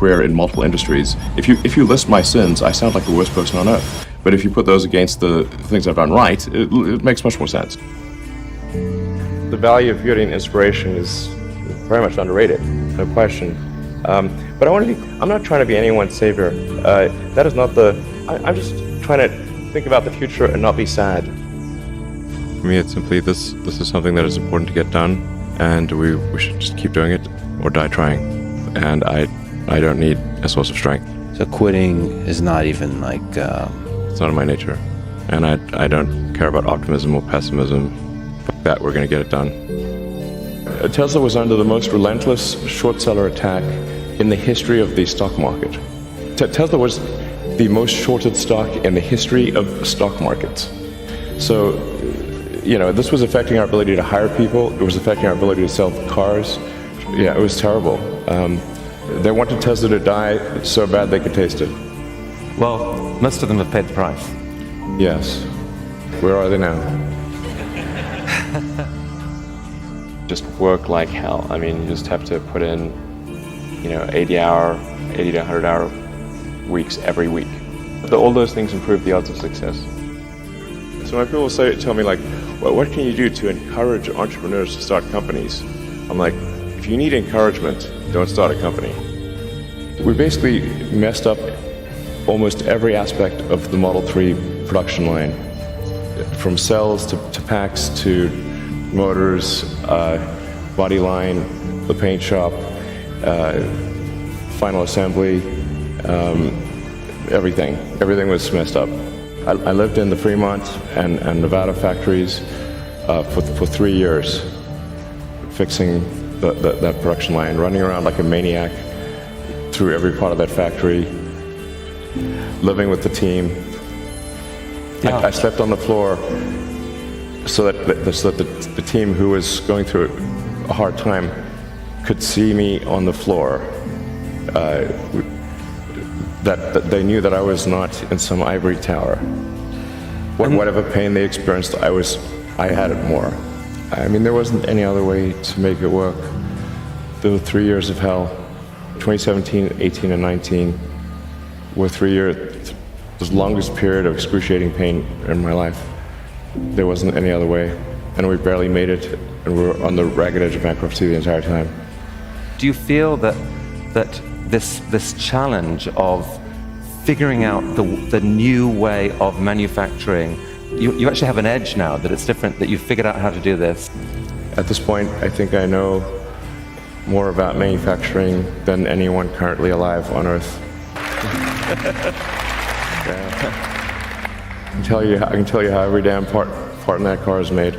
career in multiple industries. If you list my sins, I sound like the worst person on earth. But if you put those against the things I've done right, it makes much more sense. The value of beauty and inspiration is very much underrated, no question. But I'm not trying to be anyone's savior. That is not I'm just trying to think about the future and not be sad. For me, it's simply this is something that is important to get done, and we should just keep doing it or die trying. And I don't need a source of strength. So quitting is not even like... It's not in my nature. And I don't care about optimism or pessimism. Fuck that, we're going to get it done. Tesla was under the most relentless short seller attack in the history of the stock market. Tesla was the most shorted stock in the history of stock markets. So, this was affecting our ability to hire people. It was affecting our ability to sell cars. Yeah, it was terrible. They wanted Tesla to die so bad they could taste it. Well, most of them have paid the price. Yes. Where are they now? Just work like hell. I mean, you just have to put in, 80 to 100-hour weeks every week. All those things improve the odds of success. So when people tell me, well, what can you do to encourage entrepreneurs to start companies? I'm like, if you need encouragement, don't start a company. We basically messed up almost every aspect of the Model 3 production line, from cells to packs to motors, body line, the paint shop, final assembly, everything. Everything was messed up. I lived in the Fremont and Nevada factories for 3 years, fixing that production line, running around like a maniac through every part of that factory, living with the team. Yeah. I slept on the floor so that the team who was going through a hard time could see me on the floor. That they knew that I was not in some ivory tower. Whatever pain they experienced, I had it more. I mean, there wasn't any other way to make it work. There were 3 years of hell. 2017, 18, and 19 were 3 years, the longest period of excruciating pain in my life. There wasn't any other way, and we barely made it, and we were on the ragged edge of bankruptcy the entire time. Do you feel that this challenge of figuring out the new way of manufacturing, you actually have an edge now, that it's different, that you've figured out how to do this? At this point, I think I know more about manufacturing than anyone currently alive on Earth. I can tell you how every damn part in that car is made.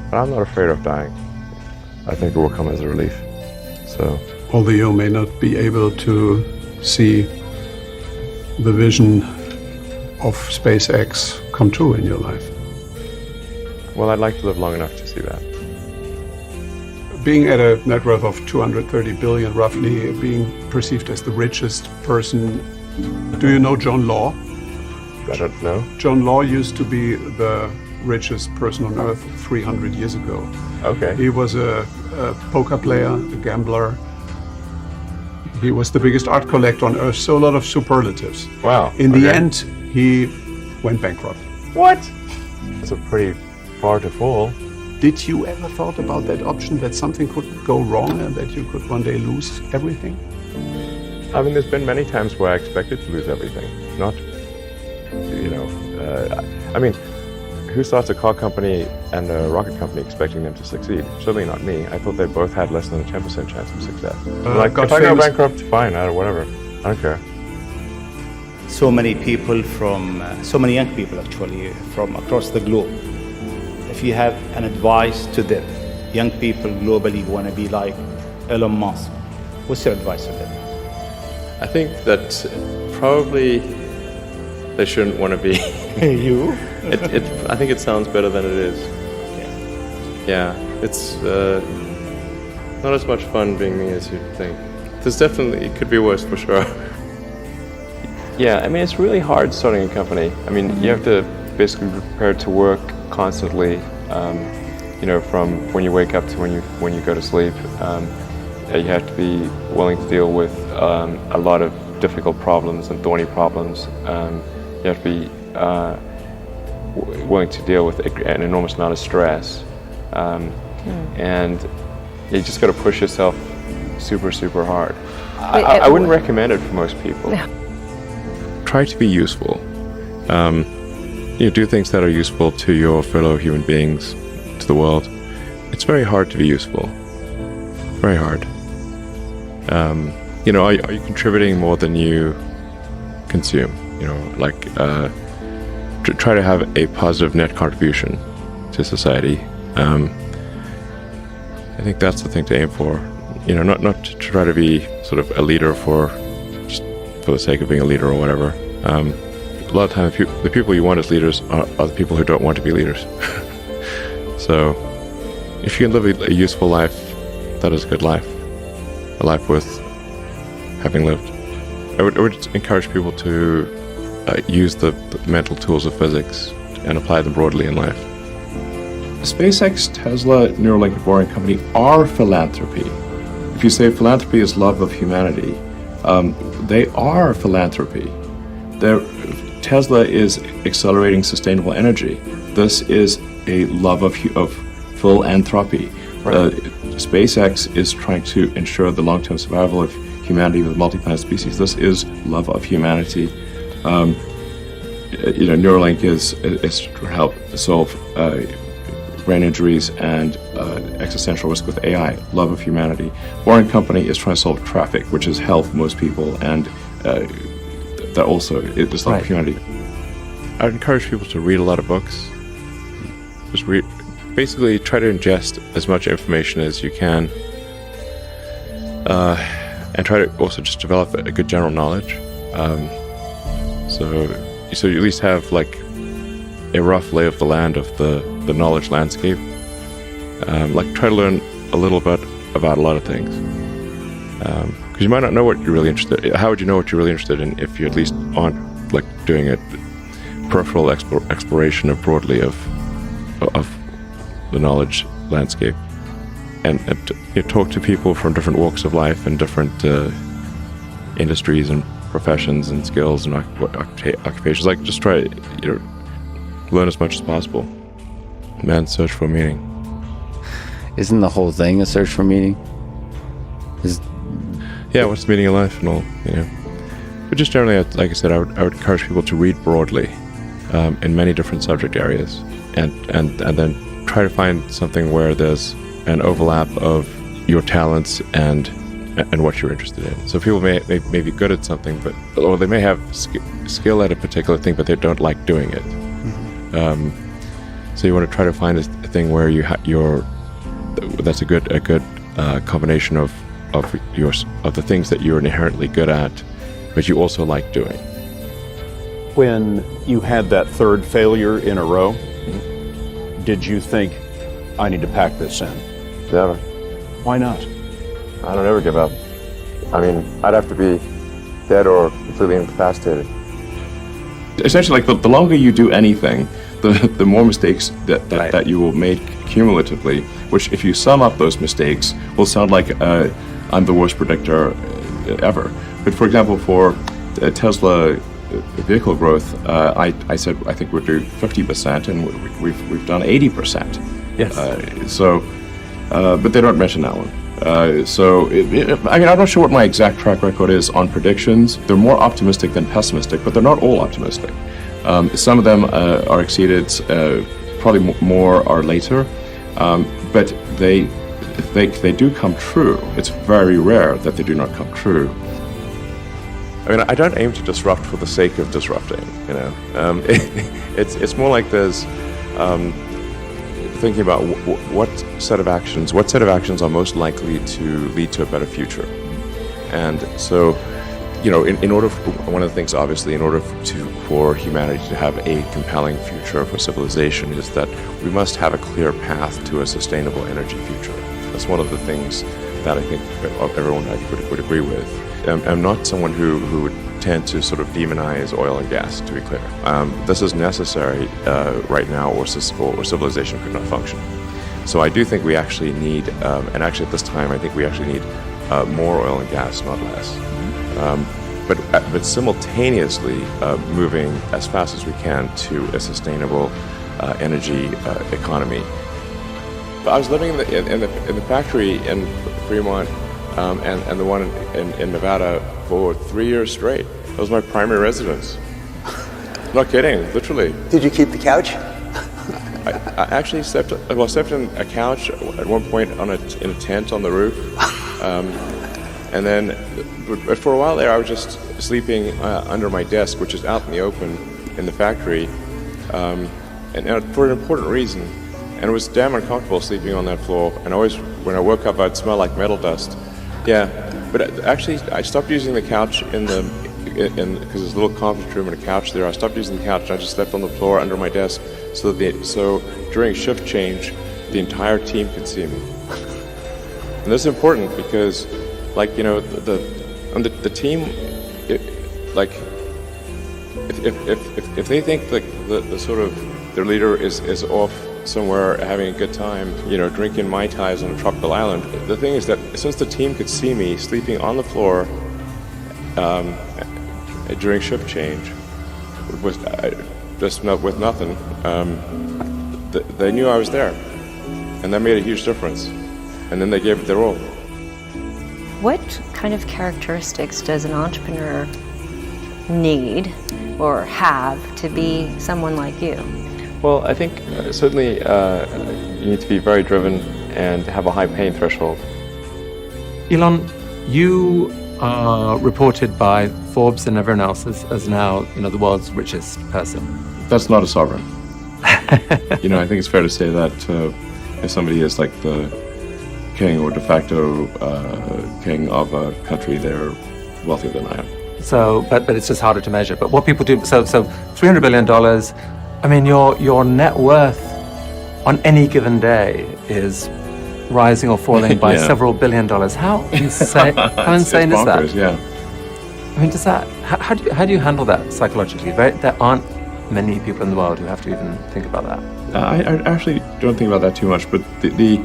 But I'm not afraid of dying. I think it will come as a relief. So, although you may not be able to see the vision of SpaceX come true in your life. Well, I'd like to live long enough to see that. Being at a net worth of 230 billion, roughly, being perceived as the richest person. Do you know John Law? I don't know. John Law used to be the richest person on earth 300 years ago. Okay. He was a poker player, a gambler. He was the biggest art collector on earth, so a lot of superlatives. Wow. In the end, he went bankrupt. What? That's a pretty far to fall. Did you ever thought about that option, that something could go wrong and that you could one day lose everything? I mean, there's been many times where I expected to lose everything. Not, I mean, who starts a car company and a rocket company expecting them to succeed? Certainly not me. I thought they both had less than a 10% chance of success. If I go bankrupt, fine, whatever. I don't care. So many people so many young people actually, from across the globe. If you have an advice to them, young people globally who want to be like Elon Musk, what's your advice to them? I think that probably they shouldn't want to be. You? I think it sounds better than it is. Okay. Yeah, it's not as much fun being me as you'd think. It could be worse for sure. Yeah, I mean, it's really hard starting a company. I mean, you have to basically be prepared to work constantly, from when you wake up to when you go to sleep. You have to be willing to deal with a lot of difficult problems and thorny problems. You have to be willing to deal with an enormous amount of stress. And you just got to push yourself super, super hard. I wouldn't recommend it for most people. Yeah. Try to be useful. Do things that are useful to your fellow human beings, to the world. It's very hard to be useful. Very hard. Are you contributing more than you consume? Try to have a positive net contribution to society. I think that's the thing to aim for. Not to try to be sort of a leader for the sake of being a leader or whatever. A lot of times, the people you want as leaders are the people who don't want to be leaders. So, if you can live a useful life, that is a good life. A life worth having lived. I would encourage people to use the mental tools of physics and apply them broadly in life. SpaceX, Tesla, Neuralink, and Boring Company are philanthropy. If you say philanthropy is love of humanity, they are philanthropy. Tesla is accelerating sustainable energy. This is a love of philanthropy. Right. SpaceX is trying to ensure the long-term survival of humanity with multi-planet species. This is love of humanity. Neuralink is to help solve brain injuries and existential risk with AI, love of humanity. Boring Company is trying to solve traffic, which is health most people, and that also is love of humanity. I'd encourage people to read a lot of books. Just read. Basically, try to ingest as much information as you can, and try to also just develop a good general knowledge. So you at least have like a rough lay of the land of the knowledge landscape. Try to learn a little bit about a lot of things, because you might not know what you're really interested in. How would you know what you're really interested in if you at least aren't doing a peripheral exploration broadly of the knowledge landscape, and talk to people from different walks of life and different industries and professions and skills and occupations. Just try learn as much as possible. Man's search for meaning. Isn't the whole thing a search for meaning? Yeah, what's the meaning of life and all, But just generally, like I said, I would encourage people to read broadly in many different subject areas, and then try to find something where there's an overlap of your talents and what you're interested in. So people may be good at something, or they may have skill at a particular thing, but they don't like doing it. Mm-hmm. So you want to try to find a thing where that's a good combination of the things that you're inherently good at, but you also like doing. When you had that third failure in a row, did you think, I need to pack this in? Never. Why not? I don't ever give up. I mean, I'd have to be dead or completely incapacitated. Essentially, the longer you do anything, the more mistakes that you will make cumulatively, which if you sum up those mistakes, will sound like I'm the worst predictor ever. But for example, for Tesla vehicle growth, I said I think we'll do 50%, and we've done 80%. Yes. But they don't mention that one. I'm not sure what my exact track record is on predictions. They're more optimistic than pessimistic, but they're not all optimistic. Some of them are exceeded, probably more are later, but they do come true. It's very rare that they do not come true. I mean, I don't aim to disrupt for the sake of disrupting, It's more like there's thinking about what set of actions are most likely to lead to a better future. And so, in order one of the things, obviously, in order for humanity to have a compelling future for civilization, is that we must have a clear path to a sustainable energy future. That's one of the things that I think everyone would agree with. I'm not someone who would tend to sort of demonize oil and gas, to be clear. This is necessary right now, or civilization could not function. So I do think we actually need, and actually at this time, I think we actually need more oil and gas, not less. But simultaneously moving as fast as we can to a sustainable energy economy. But I was living in the factory in Fremont and the one in Nevada for 3 years straight. That was my primary residence. Not kidding, literally. Did you keep the couch? I actually slept in a couch at one point in a tent on the roof. And then, but for a while there, I was just sleeping under my desk, which is out in the open in the factory, and for an important reason. And it was damn uncomfortable sleeping on that floor. And always, when I woke up, I'd smell like metal dust. Yeah, but actually, I stopped using the couch because there's a little conference room and a couch there. I stopped using the couch and I just slept on the floor under my desk, so during shift change, the entire team could see me. And this is important because, like, you know, the team, if they think the sort of their leader is off somewhere having a good time, you know, drinking Mai Tais on a tropical island, the thing is that since the team could see me sleeping on the floor during shift change with nothing, they knew I was there, and that made a huge difference. And then they gave it their all. What kind of characteristics does an entrepreneur need or have to be someone like you? Well, I think certainly you need to be very driven and have a high pain threshold. Elon, you are reported by Forbes and everyone else as now, you know, the world's richest person. That's not a sovereign. You know, I think it's fair to say that if somebody is like the king or de facto king of a country, they're wealthier than I am. So, but it's just harder to measure. But what people do, so $300 billion, I mean, your net worth on any given day is rising or falling by several $1 billion. How insane, how insane is that? Yeah. I mean, how do you handle that psychologically? There aren't many people in the world who have to even think about that. I actually don't think about that too much, but the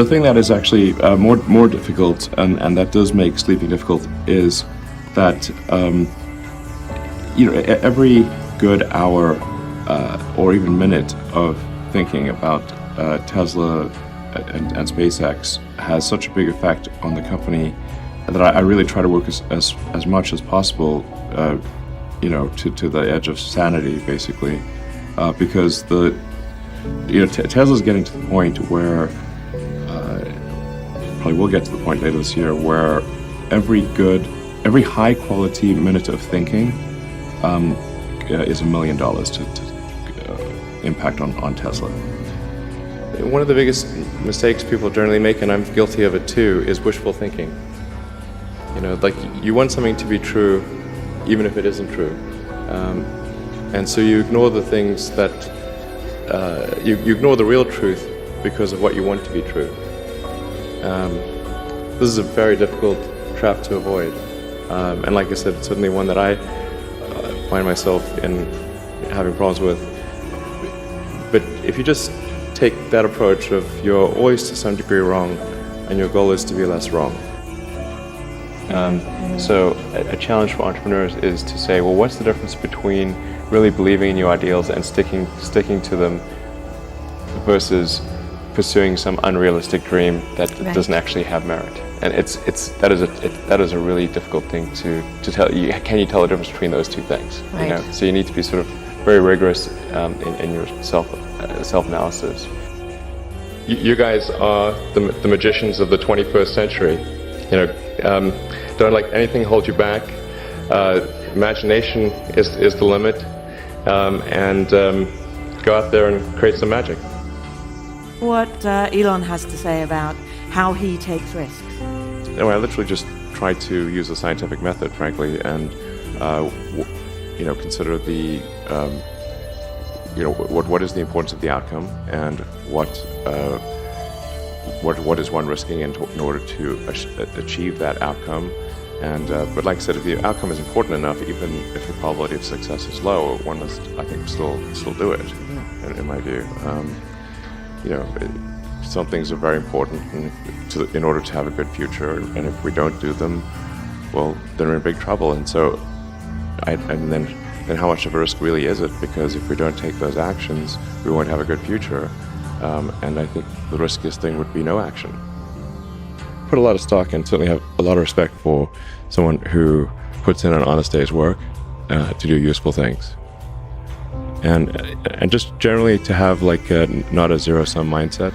thing that is actually more difficult and that does make sleeping difficult is that you know, every good hour or even minute of thinking about Tesla and SpaceX has such a big effect on the company that I really try to work as much as possible, you know, to the edge of sanity, basically, because Tesla's getting to the point where probably will get to the point later this year where every high quality minute of thinking is $1 million to impact on Tesla. One of the biggest mistakes people generally make, and I'm guilty of it too, is wishful thinking. You know, like you want something to be true, even if it isn't true, and so you ignore the things that you ignore the real truth because of what you want to be true. This is a very difficult trap to avoid, and like I said, it's certainly one that I find myself in having problems with. But if you just take that approach of you're always to some degree wrong, and your goal is to be less wrong. So a challenge for entrepreneurs is to say, well, what's the difference between really believing in your ideals and sticking to them versus pursuing some unrealistic dream that doesn't actually have merit? And that is a really difficult thing to tell. Can you tell the difference between those two things? Right. You know? So you need to be sort of very rigorous in your self-analysis. You guys are the magicians of the 21st century. You know, don't let anything hold you back. Imagination is the limit, and go out there and create some magic. What Elon has to say about how he takes risks. Anyway, I literally just try to use a scientific method, frankly, and you know, consider the you know, what is the importance of the outcome, and what is one risking in order to achieve that outcome. And but like I said, if the outcome is important enough, even if the probability of success is low, one must, I think, still do it. In my view, you know, some things are very important in order to have a good future, and if we don't do them, well, then we're in big trouble. And so, and then how much of a risk really is it? Because if we don't take those actions, we won't have a good future. And I think the riskiest thing would be no action. Put a lot of stock and certainly have a lot of respect for someone who puts in an honest day's work to do useful things. And just generally to have like not a zero-sum mindset,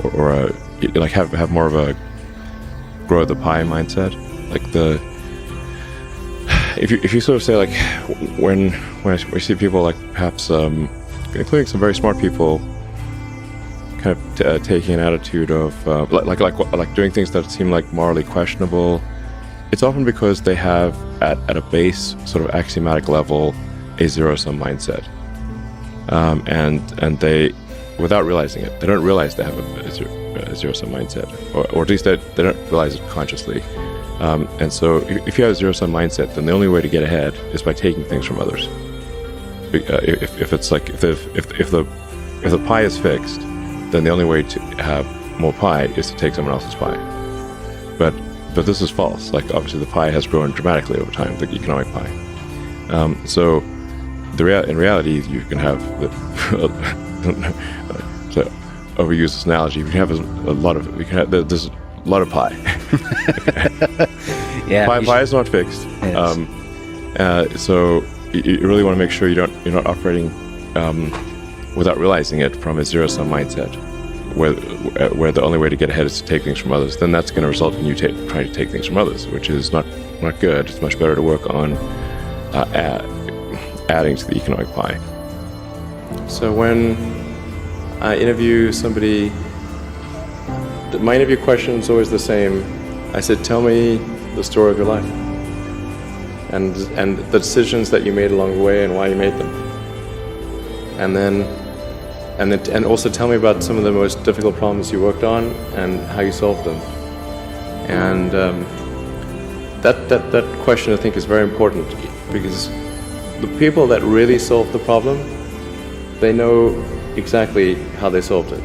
or like have more of a grow the pie mindset. Like if you sort of say like when I see people like perhaps including some very smart people kind of taking an attitude of like doing things that seem like morally questionable, it's often because they have at a base sort of axiomatic level a zero-sum mindset, and they, without realizing it, they don't realize they have a zero-sum mindset, or at least they don't realize it consciously. And so if you have a zero-sum mindset, then the only way to get ahead is by taking things from others. If it's like if the pie is fixed, then the only way to have more pie is to take someone else's pie. But this is false. Like obviously the pie has grown dramatically over time, the economic pie. So in reality, you can have to overuse this analogy. You can have there's a lot of pie. Yeah, pie is not fixed. Yes. So you really want to make sure you're not operating without realizing it from a zero-sum mindset, where the only way to get ahead is to take things from others. Then that's going to result in you trying to take things from others, which is not good. It's much better to work on adding to the economic pie. So when I interview somebody, my interview question is always the same. I said, tell me the story of your life and the decisions that you made along the way and why you made them. And also tell me about some of the most difficult problems you worked on and how you solved them. And that question I think is very important, because the people that really solve the problem, they know exactly how they solved it.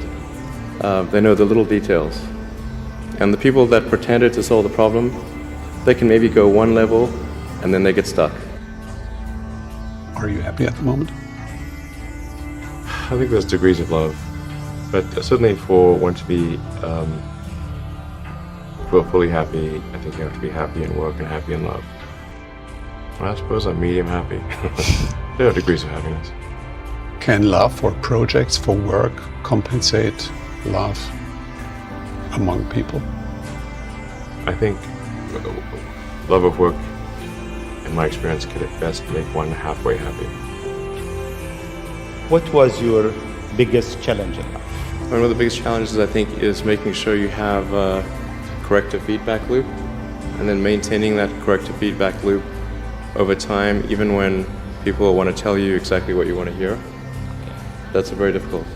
They know the little details. And the people that pretended to solve the problem, they can maybe go one level and then they get stuck. Are you happy at the moment? I think there's degrees of love, but certainly for one to be fully happy, I think you have to be happy in work and happy in love. Well, I suppose I'm medium happy. There are degrees of happiness. Can love for projects, for work, compensate love among people? I think love of work, in my experience, could at best make one halfway happy. What was your biggest challenge in life? One of the biggest challenges, I think, is making sure you have a corrective feedback loop, and then maintaining that corrective feedback loop over time, even when people want to tell you exactly what you want to hear. That's very difficult.